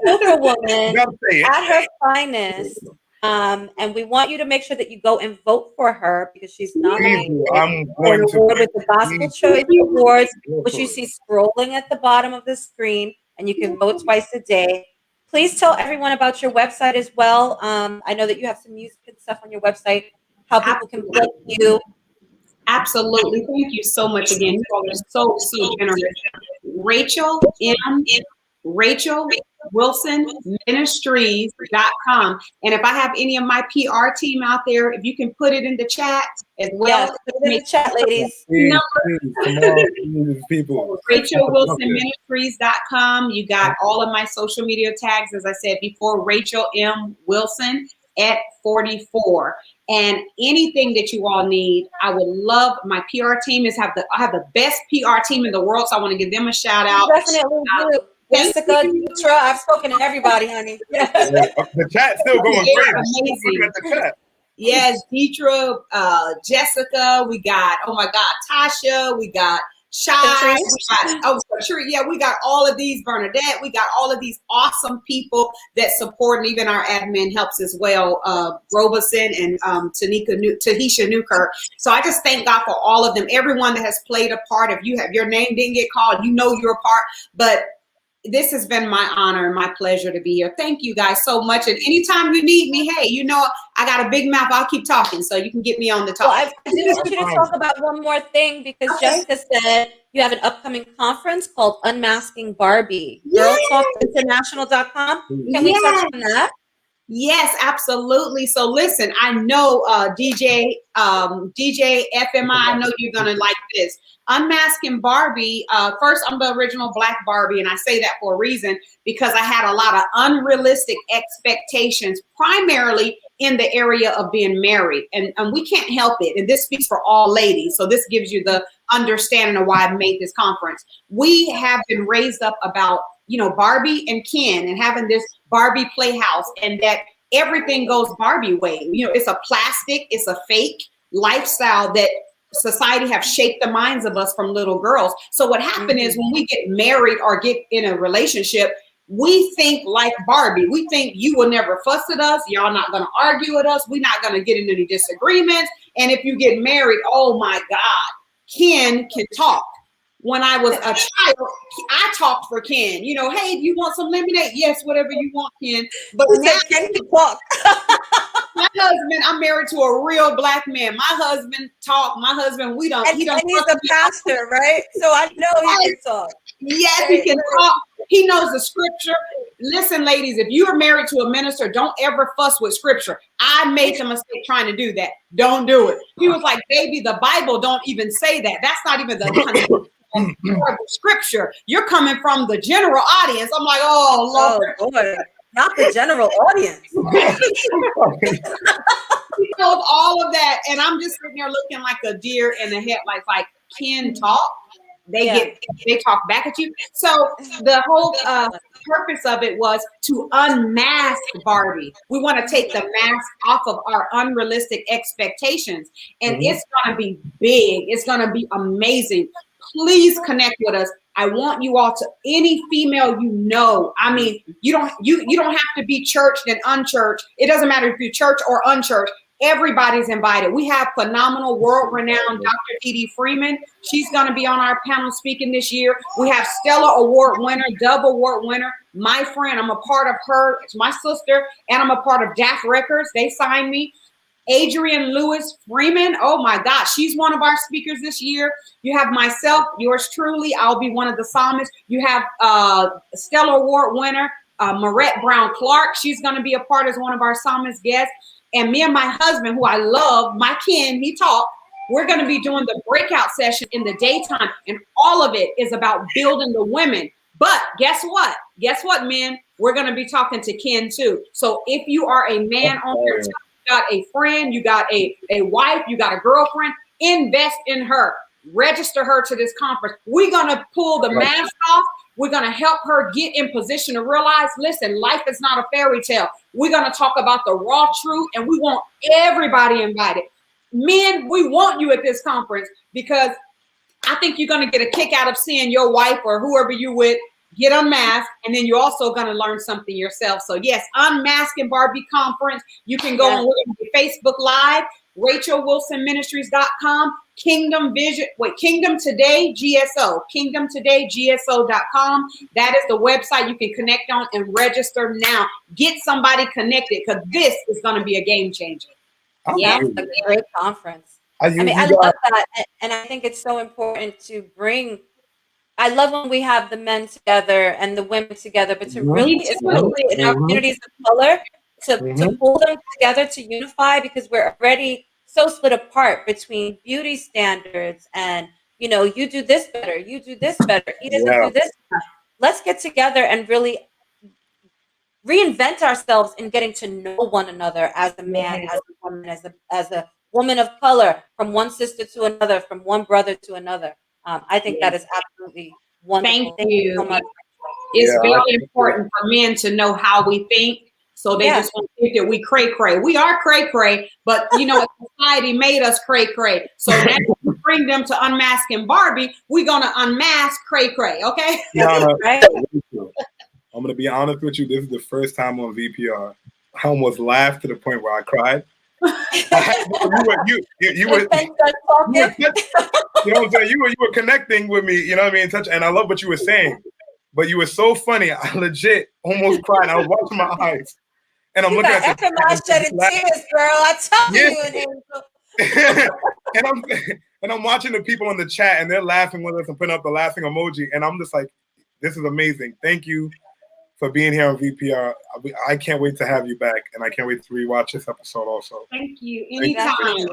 superwoman at her finest. And we want you to make sure that you go and vote for her because she's nominated for an award with the Gospel Choice Awards, which you see scrolling at the bottom of the screen. And you can vote twice a day. Please tell everyone about your website as well. I know that you have some music and stuff on your website, how people can book you. Absolutely. Thank you so much again. You all are so generous. Rachel Wilson Ministries.com. And if I have any of my PR team out there, if you can put it in the chat as well. Put it in the chat, ladies. People. Rachel Wilson Ministries.com. You got all of my social media tags, as I said before, Rachel M. Wilson at 44. And anything that you all need, I would love. My PR team I have the best PR team in the world, so I want to give them a shout out. Definitely do. Jessica, Deetra, I've spoken to everybody, honey. The chat's still going crazy. Yes, Deetra, Jessica, we got, oh my God, Tasha, we got Shy, we got all of these, Bernadette, we got all of these awesome people that support, and even our admin helps as well, Robeson and Tahisha Newkirk. So I just thank God for all of them, everyone that has played a part. If your name didn't get called, you're a part, but this has been my honor and my pleasure to be here. Thank you guys so much. And anytime you need me, hey, I got a big mouth. I'll keep talking, so you can get me on the top. Well, I do want you to talk about one more thing because Jessica said you have an upcoming conference called Unmasking Barbie. GirlTalkInternational.com. Can we touch on that? Yes, absolutely. So listen, I know DJ FMI, I know you're gonna like this. Unmasking Barbie, first I'm the original Black Barbie, and I say that for a reason because I had a lot of unrealistic expectations, primarily in the area of being married. And we can't help it. And this speaks for all ladies. So this gives you the understanding of why I made this conference. We have been raised up about, you know, Barbie and Ken and having this Barbie playhouse, and that everything goes Barbie way. You know, it's a plastic, it's a fake lifestyle that society have shaped the minds of us from little girls. So what happened is when we get married or get in a relationship, we think like Barbie. We think you will never fuss at us. Y'all not going to argue with us. We're not going to get into any disagreements. And if you get married, oh my God, Ken can talk. When I was a child, I talked for Ken. You know, hey, do you want some lemonade? Yes, whatever you want, Ken. But now Ken can talk. my husband, I'm married to a real Black man. My husband talk. My husband, we don't. And he's a pastor, right? So I know he can talk. Yes, he can talk. He knows the scripture. Listen, ladies, if you are married to a minister, don't ever fuss with scripture. I made the mistake trying to do that. Don't do it. He was like, baby, the Bible don't even say that. That's not even the scripture. You're coming from the general audience. I'm like, oh Lord. Oh boy, not the general audience. He knows all of that, and I'm just sitting there looking like a deer in the headlights. Like, Ken talk. They talk back at you. So the whole purpose of it was to unmask Barbie. We want to take the mask off of our unrealistic expectations, and it's going to be big. It's going to be amazing. Please connect with us. I want you all to, any female you know. I mean, you don't have to be churched and unchurched. It doesn't matter if you're church or unchurched. Everybody's invited. We have phenomenal, world-renowned Dr. Edie Freeman. She's going to be on our panel speaking this year. We have Stellar Award winner, Dove Award winner, my friend. I'm a part of her. It's my sister, and I'm a part of Jack Records. They signed me. Adrienne Lewis Freeman. Oh my God, she's one of our speakers this year. You have myself, yours truly. I'll be one of the psalmists. You have Stellar Award winner, Marette Brown Clark. She's going to be a part as one of our psalmist guests. And me and my husband, who I love, my Ken, he talked. We're going to be doing the breakout session in the daytime. And all of it is about building the women. But guess what? Guess what, men? We're going to be talking to Ken too. So if you are a man on your time, you got a friend, you got a wife, you got a girlfriend, invest in her. Register her to this conference. We're going to pull the mask off. We're going to help her get in position to realize, listen, life is not a fairy tale. We're going to talk about the raw truth, and we want everybody invited. Men, we want you at this conference because I think you're going to get a kick out of seeing your wife or whoever you with get unmasked, and then you're also going to learn something yourself. So yes, Unmasking Barbie Conference. You can go on Facebook Live, RachelWilsonMinistries.com, Kingdom Today GSO, KingdomTodayGSO.com. That is the website you can connect on and register now. Get somebody connected because this is going to be a game changer. Yeah, it's a great conference. I love that, and I think it's so important to bring. I love when we have the men together and the women together, but to really, especially in our communities of color, to pull them together, to unify, because we're already so split apart between beauty standards and, you know, you do this better, you do this better, he doesn't do this better. Let's get together and really reinvent ourselves in getting to know one another as a man, as a woman, as a woman of color, from one sister to another, from one brother to another. I think that is absolutely wonderful. Thank you so much. It's very important for men to know how we think. So they just want to think that we cray-cray. We are cray-cray, but you know, society made us cray-cray. So now we bring them to Unmasking Barbie, we're going to unmask cray-cray, okay? Kiana, I'm going to be honest with you. This is the first time on VPR. I almost laughed to the point where I cried. You were you know what I'm saying? You were connecting with me, you know what I mean? And I love what you were saying. But you were so funny. I legit almost cried. I was watching my eyes. And I'm looking at FMI shedding tears, girl. I tell you. And I'm watching the people in the chat and they're laughing with us and putting up the laughing emoji. And I'm just like, this is amazing. Thank you for being here on VPR. I can't wait to have you back, and I can't wait to rewatch this episode also. Thank you. Thank you. Anytime.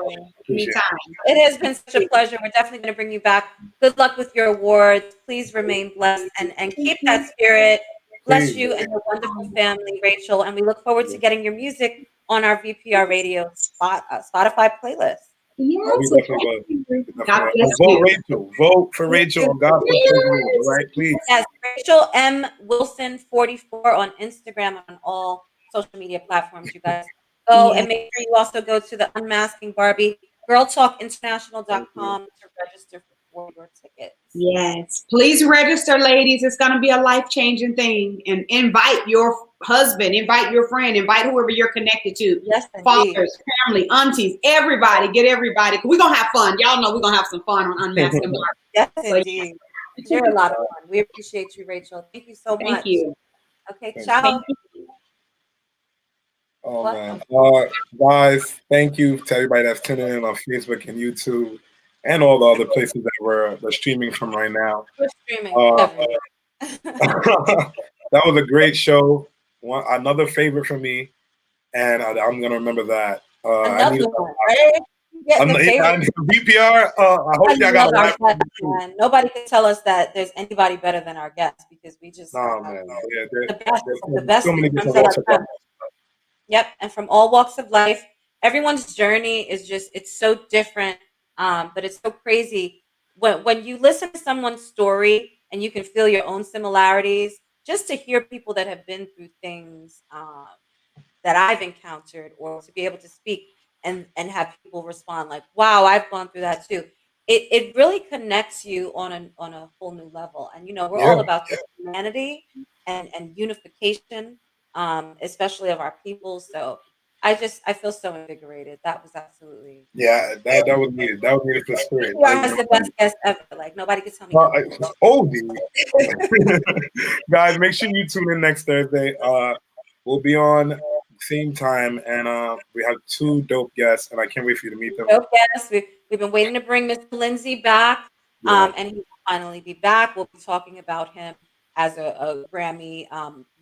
Anytime. It has been such a pleasure. We're definitely going to bring you back. Good luck with your awards. Please remain blessed and keep that spirit. Bless you and your wonderful family, Rachel. And we look forward to getting your music on our VPR radio Spotify playlist. Yes. God bless vote you. Rachel. Vote for Rachel on Gospel News. All right, please. Yes, Rachel M. Wilson 44 on Instagram and on all social media platforms. You guys go and make sure you also go to the Unmasking Barbie girltalkinternational.com to register for your tickets. Yes, please register, ladies. It's going to be a life-changing thing. And invite your husband, invite your friend, invite whoever you're connected to. Yes, fathers, family, aunties, everybody. Get everybody. We're going to have fun. Y'all know we're going to have some fun on Unmasked. Yes, indeed. You're a lot of fun. We appreciate you, Rachel. Thank you so much. Thank you. Okay, ciao. Oh, man. Guys, thank you to everybody that's tuning in on Facebook and YouTube and all the other places that we're streaming from right now. We're streaming. That was a great show. Another favorite for me, and I'm going to remember that. Another one, right? VPR, I hope y'all got a lot. Nobody can tell us that there's anybody better than our guests because we just the best. Yep, and from all walks of life, everyone's journey is it's so different, but it's so crazy. When you listen to someone's story and you can feel your own similarities, just to hear people that have been through things that I've encountered, or to be able to speak and have people respond like, wow, I've gone through that too. It really connects you on a whole new level. And we're all about this humanity and unification, especially of our people. So I feel so invigorated. That was absolutely that was needed. That was needed for spirit. Has the best guest ever. Like nobody can tell me. Guys, make sure you tune in next Thursday. We'll be on same time, and we have 2 dope guests, and I can't wait for you to meet them. Dope guests. We've been waiting to bring Mr. Lindsay back, and he will finally be back. We'll be talking about him as a Grammy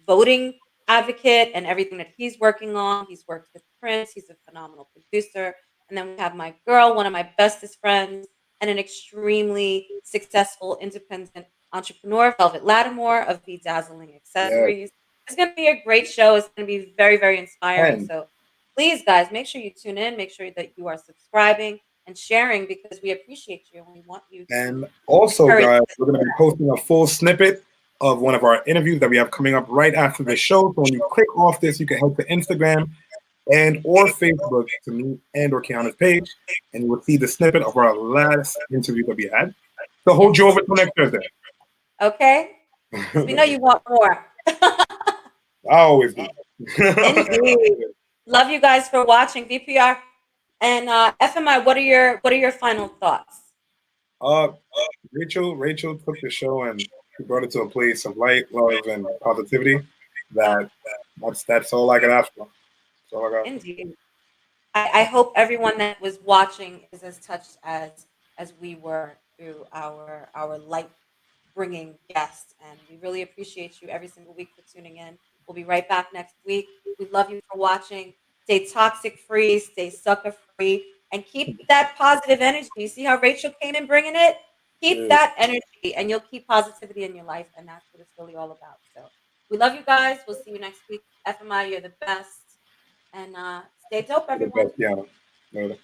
voting advocate and everything that he's working on. He's worked with Prince. He's a phenomenal producer. And then we have my girl, one of my bestest friends, and an extremely successful independent entrepreneur, Velvet Lattimore of Bedazzling Accessories. Yes. It's going to be a great show. It's going to be very, very inspiring. So please, guys, make sure you tune in. Make sure that you are subscribing and sharing because we appreciate you and we want you to. And also, guys, we're going to be posting a full snippet of one of our interviews that we have coming up right after the show. So when you click off this, you can head to Instagram and or Facebook to me and or Qiana's page, and you will see the snippet of our last interview that we had. So hold you over till next Thursday. Okay. We know you want more. I always do. Indeed. Love you guys for watching VPR and FMI. What are your final thoughts? Rachel took the show and she brought it to a place of light, love, and positivity. That's all I can ask for. That's all I got. Indeed. I hope everyone that was watching is as touched as we were through our light bringing guests, and we really appreciate you every single week for tuning in. We'll be right back next week. We love you for watching. Stay toxic free, stay sucker free, and keep that positive energy. You see how Rachel came in bringing it? Keep that energy, and you'll keep positivity in your life, and that's what it's really all about. So we love you guys. We'll see you next week. FMI, you're the best, and stay dope, everyone. You're the best, Qiana.